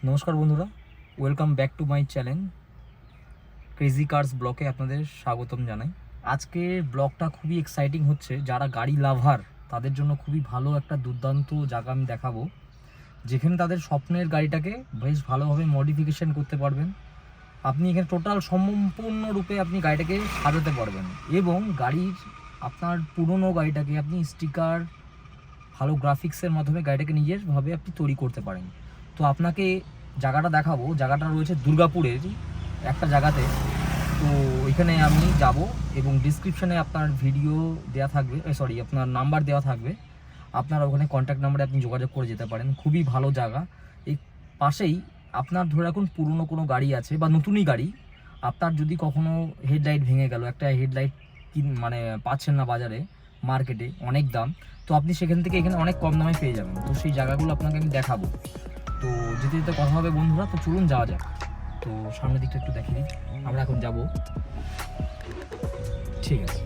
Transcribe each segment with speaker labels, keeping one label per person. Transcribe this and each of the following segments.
Speaker 1: নমস্কার বন্ধুরা, welcome back to my channel crazy cars ব্লকে আপনাদের স্বাগতম জানাই। আজকের ব্লগটা খুবই এক্সাইটিং হচ্ছে। যারা গাড়ি লাভার তাদের জন্য খুবই ভালো একটা দুর্দান্ত জায়গা আমি দেখাবো, যেখানে তাদের স্বপ্নের গাড়িটাকে বেশ ভালোভাবে মডিফিকেশন করতে পারবেন। আপনি এখানে টোটাল সম্পূর্ণরূপে আপনি গাড়িটাকে সাজাতে পারবেন এবং গাড়ির আপনার পুরনো গাড়িটাকে আপনি স্টিকার ভালো গ্রাফিক্সের মাধ্যমে গাড়িটাকে নিজেরভাবে আপনি তৈরি করতে পারেন। তো আপনাকে জায়গাটা দেখাবো। জায়গাটা রয়েছে দুর্গাপুরের একটা জায়গাতে। তো এখানে আমি যাব এবং ডিসক্রিপশানে আপনার ভিডিও দেওয়া থাকবে, আপনার নাম্বার দেওয়া থাকবে। আপনার ওখানে কন্ট্যাক্ট নাম্বারে আপনি যোগাযোগ করে যেতে পারেন। খুবই ভালো জায়গা। এই পাশেই আপনার ধরে রাখুন পুরনো কোনো গাড়ি আছে বা নতুনই গাড়ি, আপনার যদি কখনো হেডলাইট ভেঙে গেল, একটা হেডলাইট পাচ্ছেন না বাজারে, মার্কেটে অনেক দাম, তো আপনি সেখান থেকে এখানে অনেক কম দামে পেয়ে যাবেন। তো সেই জায়গাগুলো আপনাকে আমি দেখাবো। তো যেতে যেতে কথা হবে বন্ধুরা, তো চলুন যাওয়া যাক। তো সামনের দিকটা একটু দেখিয়ে দিই, আমরা এখন যাব। ঠিক আছে।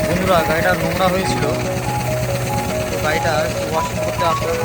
Speaker 1: বন্ধুরা, গাড়িটা নোংরা হয়েছিল, তো গাড়িটা ওয়াশিং করতে আসলাম।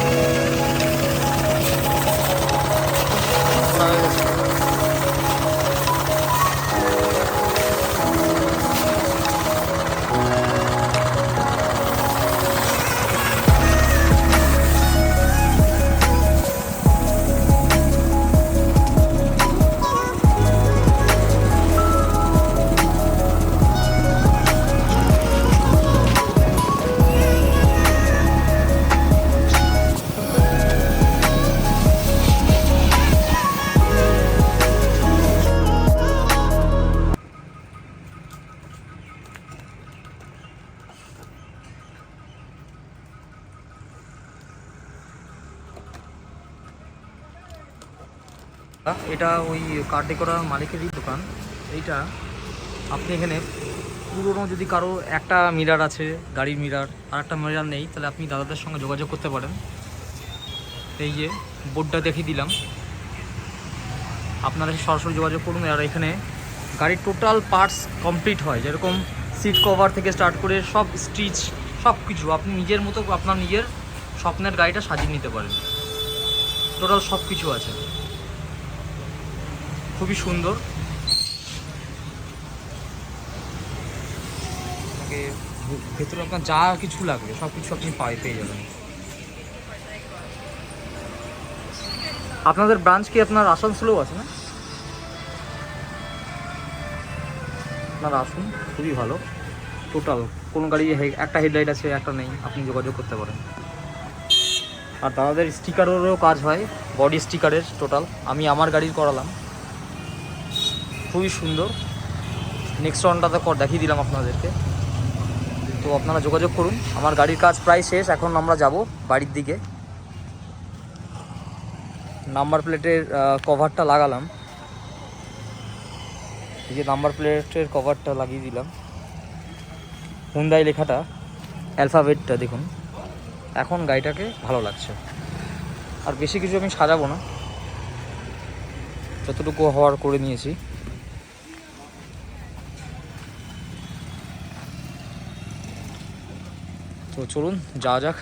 Speaker 1: এটা ওই কার্ডে করা মালিকেরই দোকান। এইটা আপনি এখানে পুরোনো যদি কারো একটা মিরার আছে, গাড়ির মিরার, আর একটা মিরার নেই, তাহলে আপনি দাদাদের সঙ্গে যোগাযোগ করতে পারেন। এই যে বোর্ডটা দেখিয়ে দিলাম, আপনারা সরাসরি যোগাযোগ করুন। আর এখানে গাড়ির টোটাল পার্টস কমপ্লিট হয়, যেরকম সিট কভার থেকে স্টার্ট করে সব স্টিচ, সব কিছু আপনি নিজের মতো আপনার নিজের স্বপ্নের গাড়িটা সাজিয়ে নিতে পারেন। টোটাল সব কিছু আছে, খুবই সুন্দর। আপনাকে ভেতরে আপনার যা কিছু লাগবে সব কিছু আপনি পেয়ে যাবেন। আপনাদের ব্রাঞ্চ কি আপনার আসানসোলেও আছে না? আপনারা আসুন, খুবই ভালো। টোটাল কোনো গাড়ি একটা হেডলাইট আছে, একটা নেই, আপনি যোগাযোগ করতে পারেন। আর দাদাদের স্টিকারেরও কাজ হয়, বডি স্টিকারের টোটাল আমি আমার গাড়ির করালাম, খুবই সুন্দর। নেক্সট ওয়ানটাতে দেখিয়ে দিলাম আপনাদেরকে। তো আপনারা যোগাযোগ করুন। আমার গাড়ির কাজ প্রায় শেষ, এখন আমরা যাব বাড়ির দিকে। নাম্বার প্লেটের কভারটা লাগালাম, এই যে নাম্বার প্লেটের কভারটা লাগিয়ে দিলাম, হুন্ডাই লেখাটা, অ্যালফাবেটটা দেখুন। এখন গাড়িটাকে ভালো লাগছে। আর বেশি কিছু আমি সাজাবো না, যতটুকু হওয়ার করে নিয়েছি। তো চলুন যাওয়া যাক।